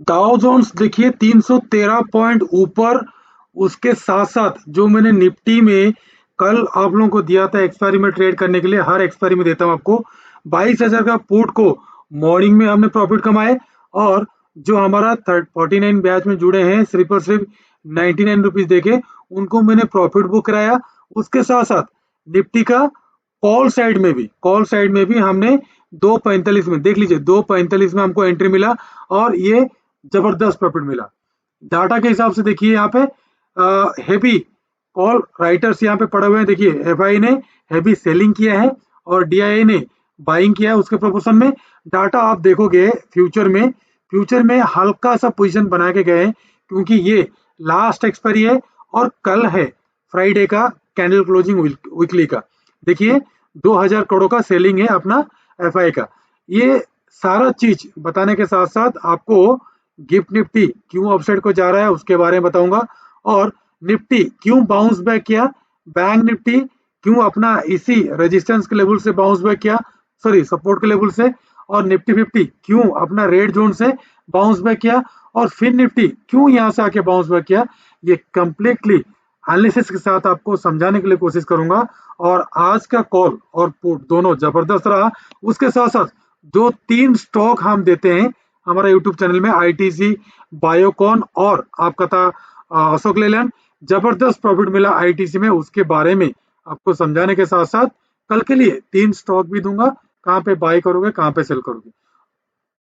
Dow Jones देखिए 313 point ऊपर। उसके साथ साथ जो मैंने निफ्टी में कल आप लोगों को दिया था एक्सपायरी में ट्रेड करने के लिए, हर एक्सपायरी में देता हूं आपको 22,000 का पुट को मॉर्निंग में हमने प्रॉफिट कमाए। और जो हमारा 49 बैच में जुड़े हैं सिर्फ और सिर्फ 99 रुपीज देके उनको मैंने प्रॉफिट बुक कराया। उसके साथ साथ निफ्टी का कॉल साइड में भी हमने 2:45 में देख लीजिए, 2:45 में हमको एंट्री मिला और ये जबरदस्त प्रॉफिट मिला। डाटा के हिसाब से देखिए यहाँ पे हेवी कॉल राइटर्स यहाँ पे पड़े हुए हैं। देखिए एफआई ने हेवी सेलिंग किया है और डीआईए ने बाइंग किया है उसके प्रोपोर्शन में। डाटा आप देखोगे फ्यूचर में हल्का सा पोजीशन बना के गए हैं, क्योंकि ये लास्ट एक्सपायरी है और कल है फ्राइडे का कैंडल क्लोजिंग वीकली का। देखिए 2,000 करोड़ का सेलिंग है अपना एफआई का। ये सारा चीज बताने के साथ साथ आपको गिफ्ट निफ्टी क्यों अपसाइड को जा रहा है उसके बारे में बताऊंगा, और निफ्टी क्यों बाउंस बैक किया, बैंक निफ्टी क्यों अपना इसी रेजिस्टेंस के लेवल से बाउंस बैक किया, सॉरी सपोर्ट के लेवल से, और निफ्टी 50 क्यों अपना रेड जोन से बाउंस बैक किया, और फिर निफ्टी क्यों यहां से आके बाउंस बैक किया। ये कंप्लीटली एनालिसिस के साथ आपको समझाने के लिए कोशिश करूंगा। और आज का कॉल और पुट दोनों जबरदस्त रहा। उसके साथ साथ जो 3 स्टॉक हम देते हैं हमारा यूट्यूब चैनल में, आईटीसी, बायोकॉन और आपका था अशोक लेलैंड, जबरदस्त प्रॉफिट मिला आईटीसी में, उसके बारे में आपको समझाने के साथ साथ कल के लिए 3 स्टॉक भी दूंगा, कहाँ पे बाय करोगे कहाँ पे सेल करोगे।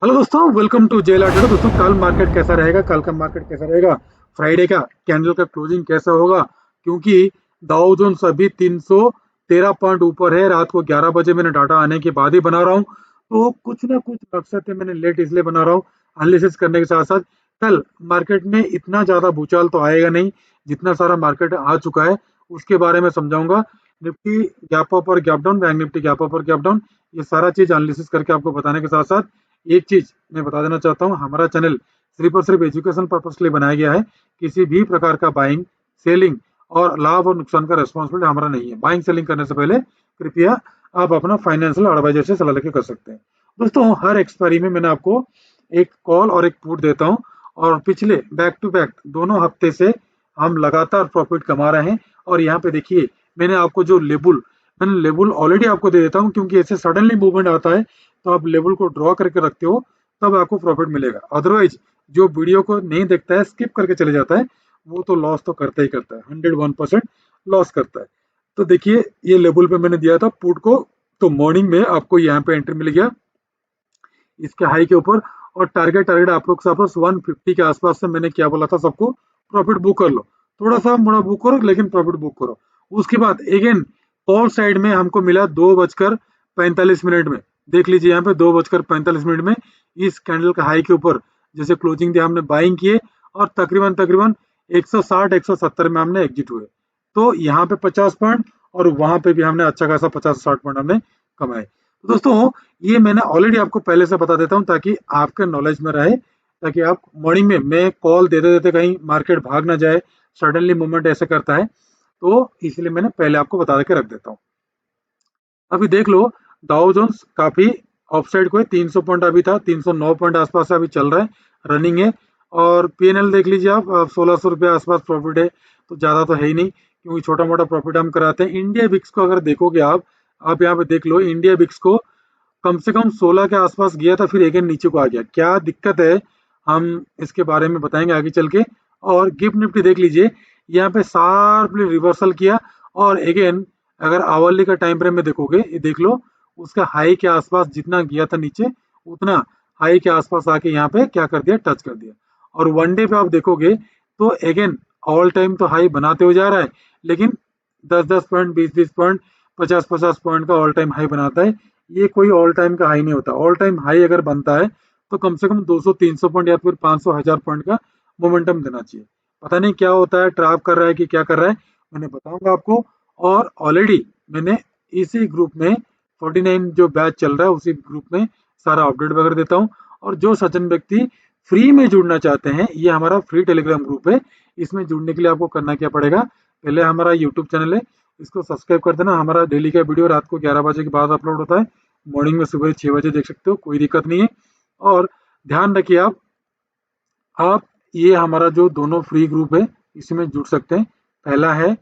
हेलो दोस्तों, वेलकम टू जेल ट्रेडर। दोस्तों कल मार्केट कैसा रहेगा, कल का मार्केट कैसा रहेगा, फ्राइडे का कैंडल का क्लोजिंग कैसा होगा, क्योंकि डाउ जोन्स अभी 313 पॉइंट ऊपर है। रात को 11 बजे मैंने डाटा आने के बाद ही बना रहा हूँ, तो कुछ ना कुछ मकसद है, मैंने लेट इसलिए बना रहा हूँ एनालिसिस करने के साथ साथ। कल मार्केट में इतना ज्यादा भूचाल तो आएगा नहीं जितना सारा मार्केट आ चुका है, उसके बारे में समझाऊंगा। निफ्टी गैप अप और gap down, bank Nifty gap up और गैप डाउन, ये सारा चीज एनालिसिस करके आपको बताने के साथ साथ एक चीज मैं बता देना चाहता हूँ, हमारा चैनल सिर्फ और सिर्फ एजुकेशन पर्पज के लिए बनाया गया है। किसी भी प्रकार का बाइंग, सेलिंग और लाभ और नुकसान का रेस्पॉन्सिबिलिटी हमारा नहीं है। बाइंग सेलिंग करने से पहले कृपया आप अपना फाइनेंशियल एडवाइजर से सलाह लेके कर सकते हैं। दोस्तों हर एक्सपायरी में मैंने आपको एक कॉल और एक पुट देता हूँ, और पिछले बैक टू बैक दोनों हफ्ते से हम लगातार प्रॉफिट कमा रहे हैं। और यहाँ पे देखिए मैंने आपको जो लेबल, मैंने लेबल ऑलरेडी आपको दे देता हूँ, क्योंकि ऐसे सडनली मूवमेंट आता है तो आप लेवल को ड्रॉ करके रखते हो, तब आपको प्रॉफिट मिलेगा। अदरवाइज जो वीडियो को नहीं देखता है, स्किप करके चले जाता है, वो तो लॉस तो करता ही करता है, 101% लॉस करता है। तो देखिए ये लेवल पे मैंने दिया था पुट को, तो मॉर्निंग में आपको यहाँ पे एंट्री मिल गया इसके हाई के ऊपर। और टारगेट टारगेट आप लोग 150 के आसपास से मैंने क्या बोला था सबको, प्रॉफिट बुक कर लो, थोड़ा सा मोड़ा बुक करो लेकिन प्रॉफिट बुक करो। उसके बाद अगेन कॉल साइड में हमको मिला 2:45 में। देख लीजिए यहाँ पे 2:45 में इस कैंडल का हाई के ऊपर जैसे क्लोजिंग दिया हमने बाइंग किए, और तकरीबन तकरीबन 160 170 में हमने एग्जिट हुए। तो यहाँ पे 50 पॉइंट और वहां पे भी हमने अच्छा खासा 50-60 पॉइंट हमने कमाए। तो दोस्तों ये मैंने ऑलरेडी आपको पहले से बता देता हूँ ताकि आपके नॉलेज में रहे, ताकि आप मॉर्निंग में मैं कॉल देते देते कहीं मार्केट भाग ना जाए, सडनली मूवमेंट ऐसे करता है, तो इसलिए मैंने पहले आपको बता के रख देता हूँ। अभी देख लो डाउ जोन्स काफी ऑफसाइड को है, 300 पॉइंट अभी था, 309 पॉइंट आसपास से अभी चल रहा है, रनिंग है। और पीएनएल देख लीजिए आप, 1600 रुपये आसपास प्रॉफिट है, तो ज्यादा तो है ही नहीं, क्योंकि छोटा मोटा प्रॉफिट हम कराते हैं। इंडिया बिक्स को अगर देखोगे आप यहाँ पे देख लो, इंडिया बिक्स को कम से कम 16 के आसपास गया था, फिर अगेन नीचे को आ गया, क्या दिक्कत है हम इसके बारे में बताएंगे आगे चल के। और गिफ्ट निफ्टी देख लीजिए, यहाँ पे शार्पली रिवर्सल किया, और अगेन अगर आवरली का टाइम फ्रेम में देखोगे, ये देख लो उसका हाई के आसपास जितना गया था नीचे, उतना हाई के आसपास आके यहाँ पे क्या कर दिया, टच कर दिया। और वन डे पे आप देखोगे तो अगेन ऑल टाइम तो हाई बनाते हो जा रहा है, लेकिन 10-10 पॉइंट, 20-20 पॉइंट, 50-50 पॉइंट का ऑल टाइम हाई बनाता है। ये कोई ऑल टाइम का हाई नहीं होता। ऑल टाइम हाई अगर बनता है तो कम से कम 200-300 पॉइंट या फिर 500-1000 पॉइंट का मोमेंटम देना चाहिए। पता नहीं क्या होता है, ट्रैप कर रहा है कि क्या कर रहा है, मैंने बताऊंगा आपको। और ऑलरेडी मैंने इसी ग्रुप में 49 जो बैच चल रहा है उसी ग्रुप में सारा अपडेट वगैरह देता हूँ। और जो सज्जन व्यक्ति फ्री में जुड़ना चाहते हैं, ये हमारा फ्री टेलीग्राम ग्रुप है। इसमें जुड़ने के लिए आपको करना क्या पड़ेगा, पहले हमारा यूट्यूब चैनल है, इसको सब्सक्राइब कर देना। हमारा डेली का वीडियो रात को 11 बजे के बाद अपलोड होता है, मॉर्निंग में सुबह 6 बजे देख सकते हो, कोई दिक्कत नहीं है। और ध्यान रखिए आप, आप ये हमारा जो दोनों फ्री ग्रुप है इसमें जुड़ सकते हैं। पहला है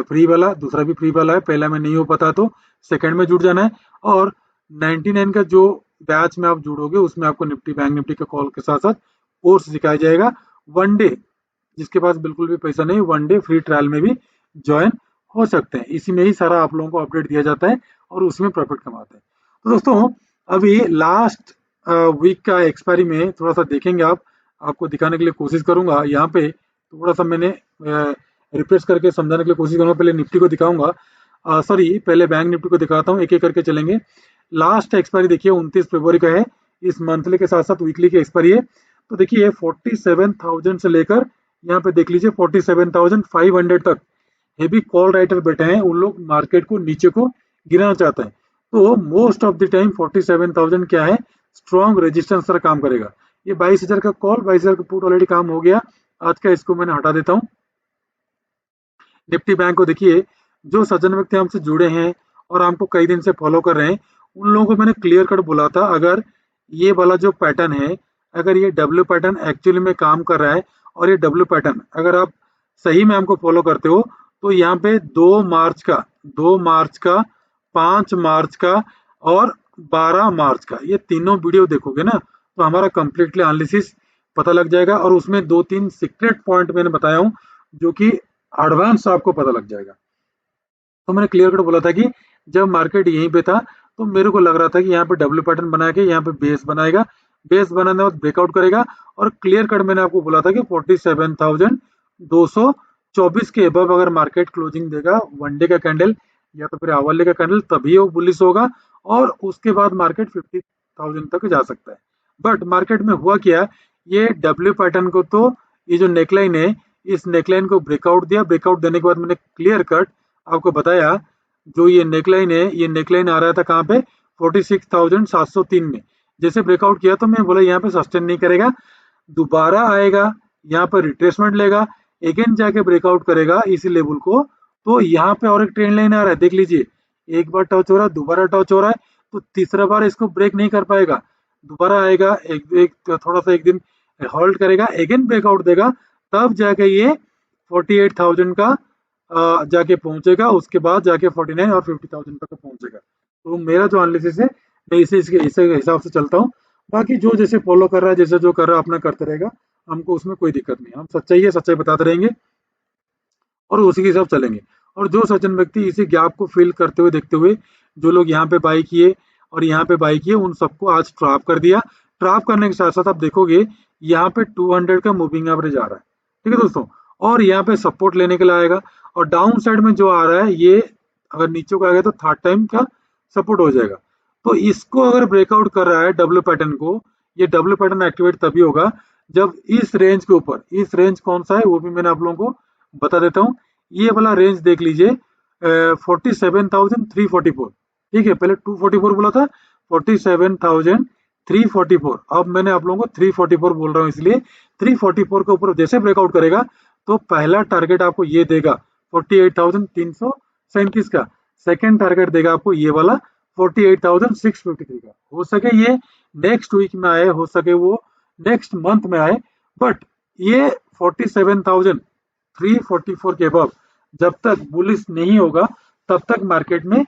फ्री वाला, दूसरा भी फ्री वाला है। पहला में नहीं हो पाता तो सेकंड में जुड़ जाना है। और 99 का जो बैच में आप जुड़ोगे उसमें आपको निफ्टी बैंक निफ्टी के कॉल के साथ साथ कोर्स सिखाया जाएगा। वन डे, जिसके पास बिल्कुल भी पैसा नहीं, वन डे फ्री ट्रायल में भी ज्वाइन हो सकते हैं। इसी में ही सारा आप लोगों को अपडेट दिया जाता है और उसमें प्रॉफिट कमाते हैं। तो दोस्तों, अभी लास्ट वीक का एक्सपायरी में थोड़ा सा देखेंगे आप, आपको दिखाने के लिए कोशिश करूंगा। यहाँ पे थोड़ा सा मैंने रिफ्रेश करके समझाने के लिए कोशिश करूंगा। पहले निफ्टी को दिखाऊंगा, सॉरी पहले बैंक निफ्टी को दिखाता हूँ, एक एक करके चलेंगे। लास्ट एक्सपायरी देखिए 29 फरवरी का है। इस मंथली के साथ साथ वीकली की एक्सपायरी है। तो देखिए 47,000 से लेकर यहाँ पे देख लीजिए 47,500 तक हेवी कॉल राइटर बैठे हैं। उन लोग मार्केट को नीचे को गिराना चाहते हैं। तो मोस्ट ऑफ द टाइम 47,000 क्या है, स्ट्रॉन्ग रेजिस्टेंस तरह काम करेगा। ये 22,000 का कॉल, 22,000 का पुट ऑलरेडी काम हो गया। आज का इसको मैंने हटा देता हूँ। निफ्टी बैंक को देखिए, जो सज्जन व्यक्ति हमसे जुड़े हैं और हमको कई दिन से फॉलो कर रहे हैं, उन लोगों को मैंने क्लियर कट बोला था, अगर ये वाला जो पैटर्न है, अगर ये डब्ल्यू पैटर्न एक्चुअली में काम कर रहा है और ये डब्ल्यू पैटर्न अगर आप सही में हमको फॉलो करते हो, तो यहाँ पे 2 मार्च का, 2 मार्च का, 5 मार्च का और 12 मार्च का, ये तीनों वीडियो देखोगे ना तो हमारा कंप्लीटली एनालिसिस पता लग जाएगा। और उसमें 2-3 सीक्रेट पॉइंट मैंने बताया हूँ जो कि एडवांस आपको पता लग जाएगा। तो मैंने क्लियर कट बोला था कि जब मार्केट यहीं पे था तो मेरे को लग रहा था कि यहाँ पे डब्ल्यू पैटर्न बना के यहाँ पे बेस बनाएगा, बेस बनाने के बाद ब्रेकआउट करेगा। और क्लियर कट मैंने आपको बोला था कि 47,224 के अबव अगर मार्केट क्लोजिंग देगा वन डे का कैंडल या तो फिर आवरली का कैंडल, तभी वो बुलिश होगा और उसके बाद मार्केट 50,000 तक जा सकता है। बट मार्केट में हुआ क्या, ये डब्ल्यू पैटर्न को तो ये जो नेकलाइन है, इस नेकलाइन को ब्रेकआउट दिया। ब्रेकआउट देने के बाद मैंने क्लियर कट आपको बताया, जो ये नेकलाइन है, ये नेकलाइन आ रहा था कहाँ पे, 46,703 में। जैसे ब्रेकआउट किया तो मैं बोला यहाँ पे सस्टेन नहीं करेगा, दोबारा आएगा, यहाँ पर रिट्रेसमेंट लेगा, अगेन जाके ब्रेकआउट करेगा इसी लेवल को। तो यहाँ पे और एक ट्रेंड लाइन आ रहा है, देख लीजिए, एक बार टच हो रहा है, दोबारा टच हो रहा है, तो तीसरा बार इसको ब्रेक नहीं कर पाएगा, दोबारा आएगा, थोड़ा सा एक दिन होल्ड करेगा, अगेन ब्रेकआउट देगा, तब जाके ये 48,000 का जाके पहुंचेगा। उसके बाद जाके 49 और 50,000 तक पहुंचेगा। तो मेरा जो एनालिसिस है, मैं इसे हिसाब से चलता हूँ। बाकी जो जैसे फॉलो कर रहा है, जैसे जो कर रहा है अपना करते रहेगा, हमको उसमें कोई दिक्कत नहीं। हम सच्चाई है, सच्चाई बताते रहेंगे और उसी के हिसाब चलेंगे। और जो सज्जन व्यक्ति इसी गैप को फिल करते हुए देखते हुए, जो लोग यहाँ पे बाई किए और यहाँ पे बाई किए, उन सबको आज ट्रैप कर दिया। ट्रैप करने के साथ साथ आप देखोगे यहाँ पे 200 का मूविंग एवरेज आ रहा है, ठीक है दोस्तों। और यहाँ पे सपोर्ट लेने के लिए आएगा। और डाउन साइड में जो आ रहा है, ये अगर नीचे को आ गया तो थर्ड टाइम का सपोर्ट हो जाएगा। तो इसको अगर ब्रेकआउट कर रहा है डब्ल्यू पैटर्न को, ये डब्ल्यू पैटर्न एक्टिवेट तभी होगा जब इस रेंज के ऊपर, इस रेंज कौन सा है वो भी मैंने आप लोगों को बता देता हूँ। ये वाला रेंज देख लीजिए, 47,344, ठीक है, पहले 244 बोला था, 47,344, अब मैंने आप लोगों को 344 बोल रहा हूँ, इसलिए 344 के ऊपर जैसे ब्रेकआउट करेगा तो पहला टारगेट आपको ये देगा 48,337 का, सेकेंड टारगेट देगा आपको ये वाला 48,653 का। हो सके ये नेक्स्ट वीक में आए, हो सके वो नेक्स्ट मंथ में आए, बट ये 47,344 के अबव जब तक बुलिश नहीं होगा, तब तक मार्केट में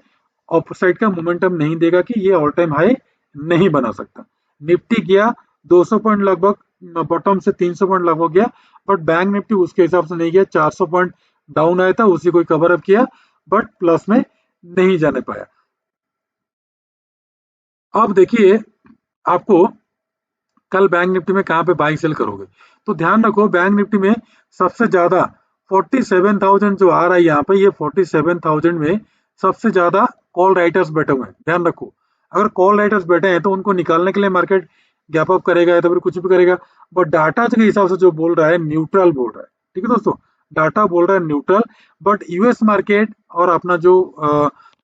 ऑपोसाइड का मोमेंटम नहीं देगा कि ये ऑल टाइम हाई नहीं बना सकता। निफ्टी गया 200 पॉइंट लगभग बॉटम से 300 पॉइंट लगभग गया, बट बैंक निफ्टी उसके हिसाब से नहीं गया, 400 पॉइंट डाउन आया था, उसी को कवर अप किया, बट प्लस में नहीं जाने पाया। अब देखिए, आपको कल बैंक निफ्टी में कहाँ पे बाइंग सेल करोगे, तो ध्यान रखो बैंक निफ्टी में सबसे ज्यादा 47,000 जो आ रहा है यहाँ पे, ये 47,000 में सबसे ज्यादा कॉल राइटर्स बैठे हुए हैं, ध्यान रखो। अगर कॉल राइटर्स बैठे हैं तो उनको निकालने के लिए मार्केट गैप अप करेगा या तो फिर कुछ भी करेगा। बट डाटा के हिसाब से जो बोल रहा है, न्यूट्रल बोल रहा है, ठीक है दोस्तों, डाटा बोल रहा है न्यूट्रल। बट यूएस मार्केट और अपना जो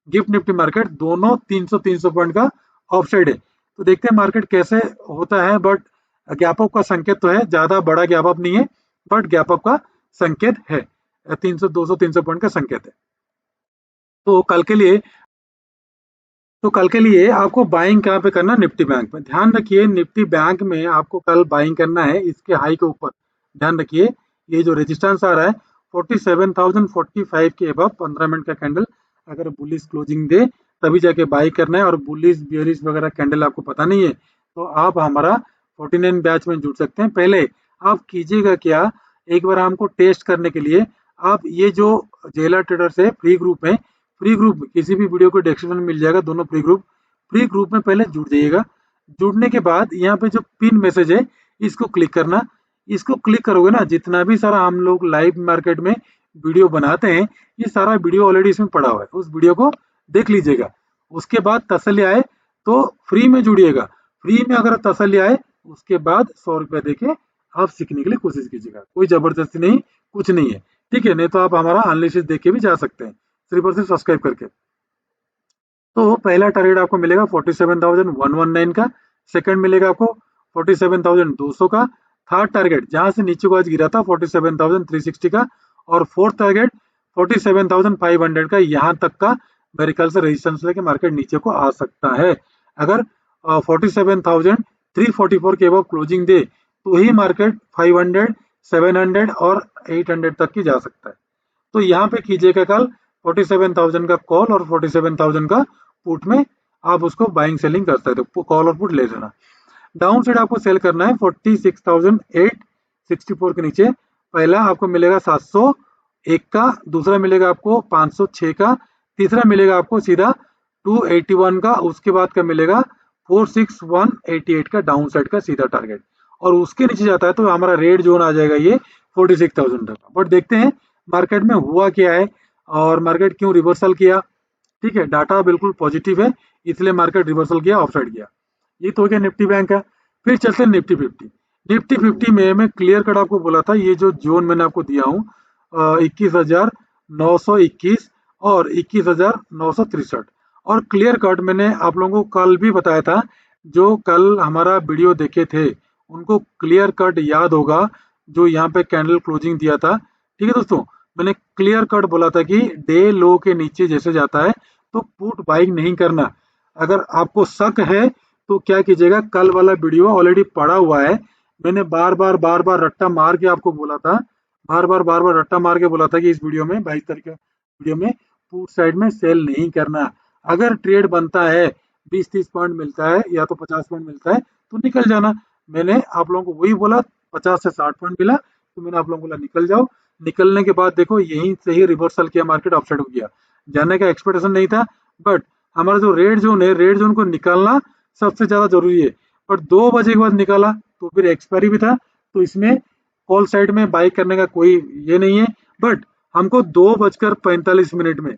गिफ्ट निफ्टी मार्केट दोनों 300 पॉइंट का ऑफसाइड है। तो देखते हैं मार्केट कैसे होता है। बट गैप अप का संकेत तो है, ज्यादा बड़ा गैप अप नहीं है, बट गैप अप का संकेत है, 300 200 300 पॉइंट का संकेत है। तो कल के लिए तो कल के लिए आपको बाइंग कहाँ पे करना, निफ्टी बैंक में। ध्यान रखिए निफ्टी बैंक में आपको कल बाइंग करना है इसके हाई के ऊपर। ध्यान रखिए ये जो रेजिस्टेंस आ रहा है 47,045 के अबव 15 मिनट का कैंडल अगर बुलिश क्लोजिंग दे तभी जाके बाई करना है। और बुलिश बियरिश वगैरह कैंडल आपको पता नहीं है तो आप हमारा 49 बैच में जुड़ सकते हैं। पहले आप कीजिएगा क्या, एक बार हमको टेस्ट करने के लिए आप ये जो जेला ट्रेडर्स है फ्री ग्रुप में, फ्री ग्रुप किसी भी वीडियो को डिस्क्रिप्शन में मिल जाएगा दोनों फ्री ग्रुप में पहले जुड़ जाइएगा। जुड़ने के बाद यहाँ पे जो पिन मैसेज है इसको क्लिक करना। इसको क्लिक करोगे ना, जितना भी सारा हम लोग लाइव मार्केट में वीडियो बनाते हैं ये सारा वीडियो ऑलरेडी इसमें पड़ा हुआ है, उस वीडियो को देख लीजिएगा। उसके बाद तसल्ली आए तो फ्री में जुड़िएगा। फ्री में अगर तसल्ली आए उसके बाद 100 रुपया देके आप सीखने के लिए कोशिश कीजिएगा। कोई जबरदस्ती नहीं, कुछ नहीं है, ठीक है। नहीं तो आप हमारा एनालिसिस देख के भी जा सकते हैं सिर्फ और सिर्फ सब्सक्राइब करके। तो पहला टारगेट आपको मिलेगा 47,119 का, सेकंड मिलेगा आपको 47,200 का, थर्ड टारगेट जहां से नीचे को आज गिरा था 47,360 का, और फोर्थ टारगेट 47,500 का। यहाँ तक का मेरे ख्याल से रेजिस्टेंस लेके मार्केट नीचे को आ सकता है। अगर 47,344 के अब क्लोजिंग दे तो ही मार्केट 500, 700 और 800 तक की जा सकता है। तो यहाँ पे कीजिएगा कल 47,000 का कॉल और 47,000 का पुट में आप उसको बाइंग सेलिंग कर सकते हो, कॉल और पुट ले लेना। डाउन साइड आपको सेल करना है 46,864 के नीचे। पहला आपको मिलेगा 701 का, दूसरा मिलेगा आपको 506 का, तीसरा मिलेगा आपको सीधा 281 का, उसके बाद का मिलेगा 46188 का डाउन साइड का सीधा टारगेट। और उसके नीचे जाता है तो हमारा रेड जोन आ जाएगा ये 46,000 तक। बट देखते हैं मार्केट में हुआ क्या है और मार्केट क्यों रिवर्सल किया। ठीक है, डाटा बिल्कुल पॉजिटिव है इसलिए मार्केट रिवर्सल किया, ऑफ साइड गया। ये तो हो गया निफ्टी बैंक का। फिर चलते हैं निफ्टी 50। निफ्टी 50 में मैं क्लियर कट आपको बोला था ये जो जोन मैंने आपको दिया हूँ 21,921 और 21,963। और क्लियर कट मैंने आप लोगों को कल भी बताया था, जो कल हमारा वीडियो देखे थे उनको क्लियर कट याद होगा, जो यहाँ पे कैंडल क्लोजिंग दिया था। ठीक है दोस्तों, मैंने क्लियर कट बोला था कि डे लो के नीचे जैसे जाता है तो पुट बाइंग नहीं करना। अगर आपको शक है तो क्या कीजिएगा, कल वाला वीडियो ऑलरेडी पड़ा हुआ है। मैंने बार बार रट्टा मार के आपको बोला था, बार बार रट्टा मार के बोला था कि इस वीडियो में 22 तारीख का वीडियो में पुट साइड में सेल नहीं करना। अगर ट्रेड बनता है 20-30 पॉइंट मिलता है या तो 50 पॉइंट मिलता है तो निकल जाना। मैंने आप लोगों को वही बोला, 50 से 60 पॉइंट मिला तो मैंने आप लोगों को बोला निकल जाओ। निकलने के बाद देखो यहीं से ही रिवर्सल किया, मार्केट अपसाइड हो गया। जाने का एक्सपेक्टेशन नहीं था, बट हमारा जो रेड जोन है रेड जोन को निकालना सबसे ज्यादा जरूरी है। और 2 बजे के बाद निकाला तो फिर एक्सपायरी भी था, तो इसमें कॉल साइड में बाई करने का कोई ये नहीं है। बट हमको 2:45 में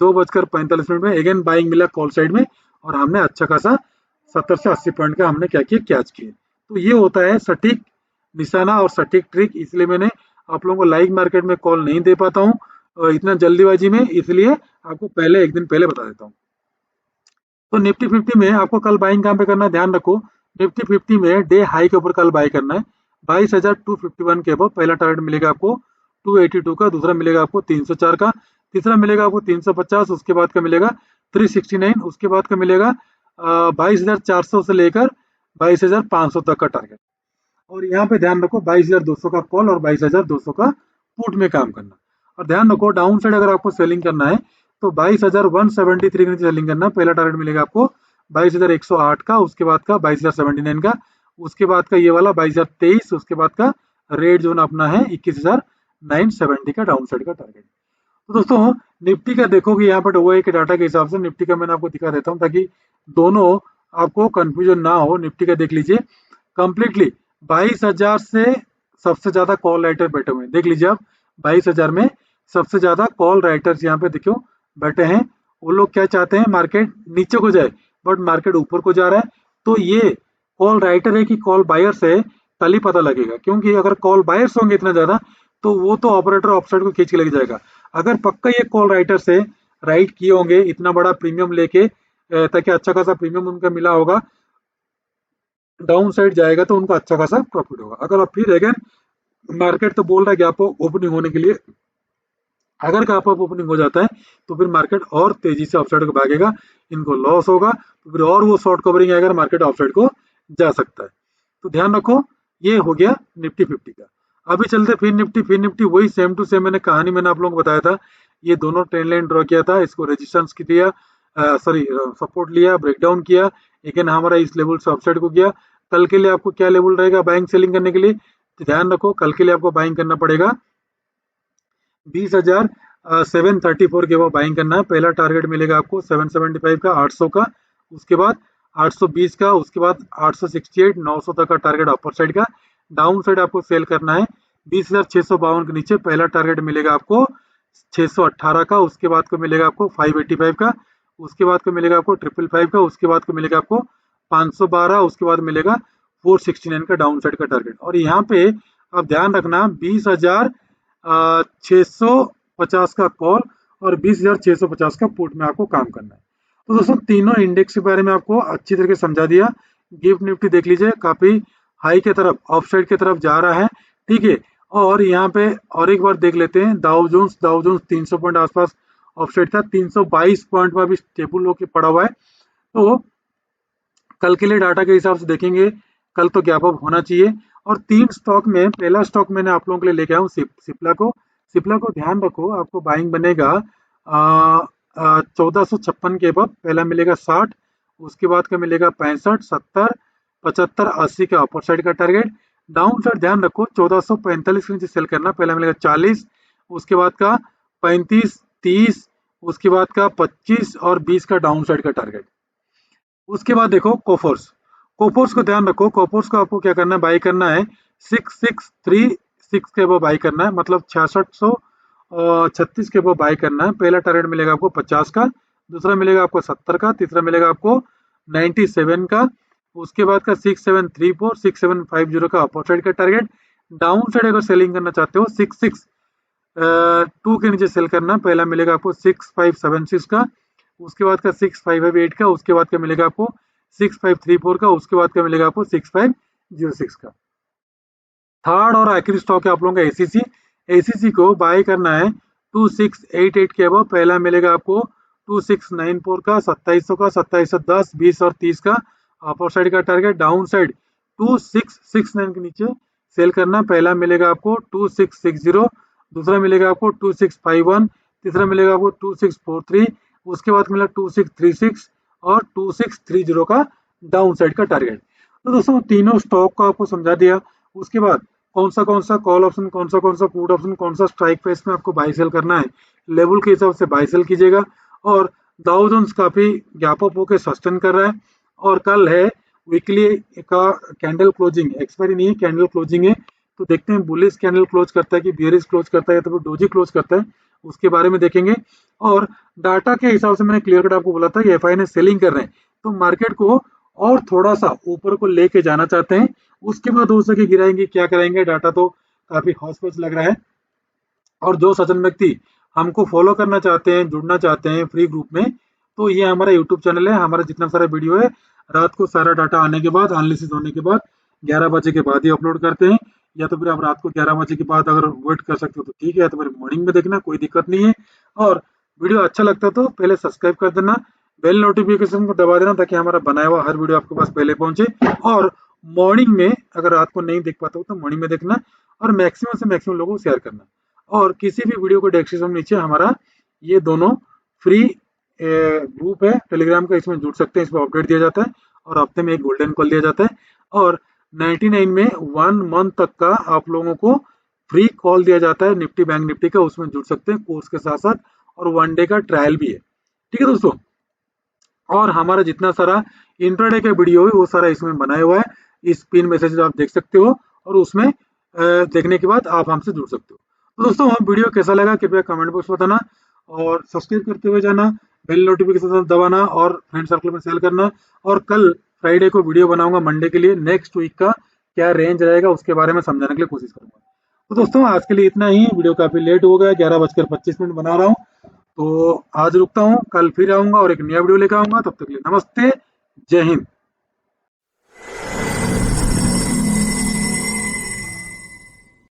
2:45 में अगेन बाइंग मिला कॉल साइड में, और हमने अच्छा खासा 70 से 80 पॉइंट का हमने क्या किया, कैच किए। तो ये होता है सटीक निशाना और सटीक ट्रिक। इसलिए मैंने आप लोगों को लाइव मार्केट में कॉल नहीं दे पाता हूँ इतना जल्दीबाजी में, इसलिए आपको पहले एक दिन पहले बता देता हूँ। तो निफ्टी 50 में आपको कल बाइंग कहाँ पे करना है, ध्यान रखो। निफ्टी 50 में डे हाई के ऊपर कल बाई करना है 22,251 के ऊपर। पहला टारगेट मिलेगा आपको 282 का, दूसरा मिलेगा आपको 304 का, तीसरा मिलेगा आपको 350, उसके बाद का मिलेगा 369, उसके बाद का मिलेगा 22,400 से लेकर 22,500 तक का टारगेट। और यहाँ पे ध्यान रखो 22,200 का कॉल और 22,200 का पुट में काम करना। और ध्यान रखो डाउन साइड अगर आपको सेलिंग करना है तो 22,173 के नीचे सेलिंग करना। पहला टारगेट मिलेगा आपको 22,108 का, उसके बाद का 22,079 का, उसके बाद का ये वाला 22,023, उसके बाद का रेड जोन अपना है 21,970 का डाउन साइड का टारगेट। तो दोस्तों निफ्टी का देखोगे यहाँ पर हुआ है कि डाटा के हिसाब से निफ्टी का मैंने आपको दिखा देता हूँ ताकि दोनों आपको कंफ्यूजन ना हो। निफ्टी का देख लीजिए कंप्लीटली 22,000 से सबसे ज्यादा कॉल राइटर बैठे हुए हैं। देख लीजिए आप 22,000 में सबसे ज्यादा कॉल राइटर्स यहाँ पे देखो बैठे हैं। वो लोग क्या चाहते हैं, मार्केट नीचे को जाए, बट मार्केट ऊपर को जा रहा है। तो ये कॉल राइटर है कि कॉल बायर्स है कल ही पता लगेगा, क्योंकि अगर कॉल बायर्स होंगे इतना ज्यादा तो वो तो ऑपरेटर ऑफसाइड को खींच के लेके जाएगा। अगर पक्का ये कॉल राइटर से राइट किए होंगे इतना बड़ा प्रीमियम लेके ताकि अच्छा खासा प्रीमियम उनका मिला होगा, डाउन साइड जाएगा तो उनको अच्छा खासा प्रॉफिट होगा। अगर अब फिर अगेन मार्केट तो बोल रहा है कि आपको ओपनिंग होने के लिए अगर गैप अप ओपनिंग हो जाता है तो फिर मार्केट और तेजी से अपसाइड को भागेगा, इनको लॉस होगा तो फिर और वो शॉर्ट कवरिंग आएगा, मार्केट अपसाइड को जा सकता है। तो ध्यान रखो, ये हो गया निफ्टी 50 का। अभी चलते फिर निफ्टी वही सेम टू सेम मैंने आप लोगों को बताया था। ये दोनों ट्रेंड लाइन ड्रॉ किया था, इसको रेजिस्टेंस की दिया, सॉरी सपोर्ट लिया, ब्रेकडाउन किया, लेकिन हमारा इस लेवल से अपसाइड को गया। कल के लिए आपको क्या लेवल रहेगा बाइंग सेलिंग करने के लिए, तो ध्यान रखो कल के लिए आपको बाइंग करना पड़ेगा 20,734 के वो बाइंग करना है। पहला टारगेट मिलेगा आपको 775 का, 800 का, उसके बाद 820 का, उसके बाद 868, 900 तक का टारगेट अपर साइड का। डाउन साइड आपको सेल करना है 20,652 के नीचे। पहला टारगेट मिलेगा आपको 618 का, उसके बाद को मिलेगा आपको 585 का, उसके बाद को मिलेगा आपको 555 का, उसके बाद को मिलेगा आपको 512, उसके बाद मिलेगा 469 का डाउन साइड का टारगेट। और यहाँ पे आप ध्यान रखना 20,650 का कॉल और 20,650 का पुट में आपको काम करना है। तो दोस्तों तीनों इंडेक्स के बारे में आपको अच्छी तरीके से समझा दिया। गिफ्ट निफ्टी देख लीजिए काफी हाई के तरफ, ऑफसाइड की तरफ जा रहा है, ठीक है। और यहाँ पे और एक बार देख लेते हैं डाउ जोन्स 300 पॉइंट आसपास ऑफसाइड था, 322 पॉइंट में अभी स्टेबल होकर पड़ा हुआ है। तो कल के लिए डाटा के हिसाब से देखेंगे, कल तो गैप अप होना चाहिए। और 3 स्टॉक में पहला स्टॉक मैंने आप लोगों के लिए लेके आया हूँ सिप्ला को। सिप्ला को ध्यान रखो, आपको बाइंग बनेगा 1456 के अब पहला मिलेगा 60, उसके बाद का मिलेगा 65, 70, 75, 80 का अपर साइड का टारगेट। डाउन साइड ध्यान रखो 1445 के नीचे सेल करना, पहला मिलेगा 40, उसके बाद का 35, 30, उसके बाद का 25 और 20 का डाउन साइड का टारगेट। उसके बाद देखो कोफोर्स, कोफोर्स को ध्यान रखो, कोफोर्स को आपको क्या करना है, बाई करना है 6636 के वो बाई करना है, मतलब 6636 के वो बाई करना है। पहला टारगेट मिलेगा आपको 50 का, दूसरा मिलेगा आपको 70 का, तीसरा मिलेगा आपको 97 का, उसके बाद का 6734, 6750 का अपर साइड का टारगेट। डाउन साइड अगर सेलिंग करना चाहते हो 662 के नीचे सेल करना, पहला मिलेगा आपको 6576 का, उसके बाद का 6558 का, उसके बाद का मिलेगा आपको 6534 का, उसके बाद का मिलेगा आपको 6506 का। थर्ड और आखिरी स्टॉक है आप लोगों का एसीसी। एसीसी को बाय करना है 2688 के अब, पहला मिलेगा आपको 2694 का, 2700 का, 2710, 20 और 30 का अपर साइड का टारगेट। डाउन साइड 2669 के नीचे सेल करना, पहला मिलेगा आपको 2660, दूसरा मिलेगा आपको 2651, तीसरा मिलेगा आपको 2643, उसके बाद मिला 2636 और 2630 का डाउन साइड का टारगेट। तो दोस्तों तीनों स्टॉक को आपको समझा दिया। उसके बाद कौन सा कॉल ऑप्शन, कौन सा पुट ऑप्शन, कौन सा स्ट्राइक प्राइस में आपको बाय सेल करना है, लेवल के हिसाब से बाय सेल कीजिएगा। और डाउ जोन्स काफी गैप अप होकर सस्टेन कर रहा है। और कल है वीकली का कैंडल क्लोजिंग, एक्सपायरी नहीं है, कैंडल क्लोजिंग है। तो देखते हैं बुलिश कैंडल क्लोज करता है कि बियरिश क्लोज करता है या तो फिर डोजी क्लोज करता है, उसके बारे में देखेंगे। और डाटा के हिसाब से मैंने क्लियर कट आपको बोला था कि एफआई ने सेलिंग कर रहे हैं, तो मार्केट को और थोड़ा सा ऊपर को लेके जाना चाहते हैं। उसके बाद हो सके गिराएंगे, क्या कराएंगे, डाटा तो काफी हौस लग रहा है। और जो सज्जन व्यक्ति हमको फॉलो करना चाहते हैं, जुड़ना चाहते हैं फ्री ग्रुप में, तो ये हमारा यूट्यूब चैनल है, हमारा जितना सारा वीडियो है रात को सारा डाटा आने के बाद, एनालिसिस होने के बाद 11 बजे के बाद ही अपलोड करते हैं। या तो फिर आप रात को 11 बजे के बाद अगर वेट कर सकते हो तो ठीक है, या तो फिर मॉर्निंग में देखना, कोई दिक्कत नहीं है। और वीडियो अच्छा लगता है तो पहले सब्सक्राइब कर देना, बेल नोटिफिकेशन को दबा देना, ताकि हमारा बनाया हुआ हर वीडियो आपके पास पहले पहुंचे। और मॉर्निंग में अगर रात को नहीं देख पाते हो तो मॉर्निंग में देखना, और मैक्सिमम से मैक्सिमम लोगों को शेयर करना। और किसी भी वीडियो को डिस्क्रिप्शन में नीचे हमारा ये दोनों फ्री ग्रुप है टेलीग्राम का, इसमें जुड़ सकते हैं, इसमें अपडेट दिया जाता है और हफ्ते में एक गोल्डन कॉल दिया जाता है। और 99 में 1 मंथ तक का आप लोगों को फ्री कॉल दिया जाता है निफ्टी बैंक निफ्टी का, उसमें जुड़ सकते हैं कोर्स के साथ साथ, और 1 डे का ट्रायल भी है, ठीक है दोस्तों। और हमारा जितना सारा इंट्राडे का वीडियो है वो सारा इसमें बनाया हुआ है, इस पिन मैसेज आप देख सकते हो, और उसमें देखने के बाद आप हमसे जुड़ सकते हो। तो दोस्तों वीडियो कैसा लगा कृपया कमेंट बॉक्स बताना, और सब्सक्राइब करते हुए जाना, बेल नोटिफिकेशन दबाना, और फ्रेंड सर्कल में शेयर करना। और कल फ्राइडे को वीडियो बनाऊंगा मंडे के लिए, नेक्स्ट वीक का क्या रेंज रहेगा उसके बारे में समझाने के लिए कोशिश करूंगा। तो दोस्तों आज के लिए इतना ही, वीडियो काफी लेट हो गया, 11:25 बना रहा हूँ, तो आज रुकता हूँ, कल फिर आऊंगा और एक नया वीडियो लेकर आऊंगा। तब तक के लिए नमस्ते, जय हिंद।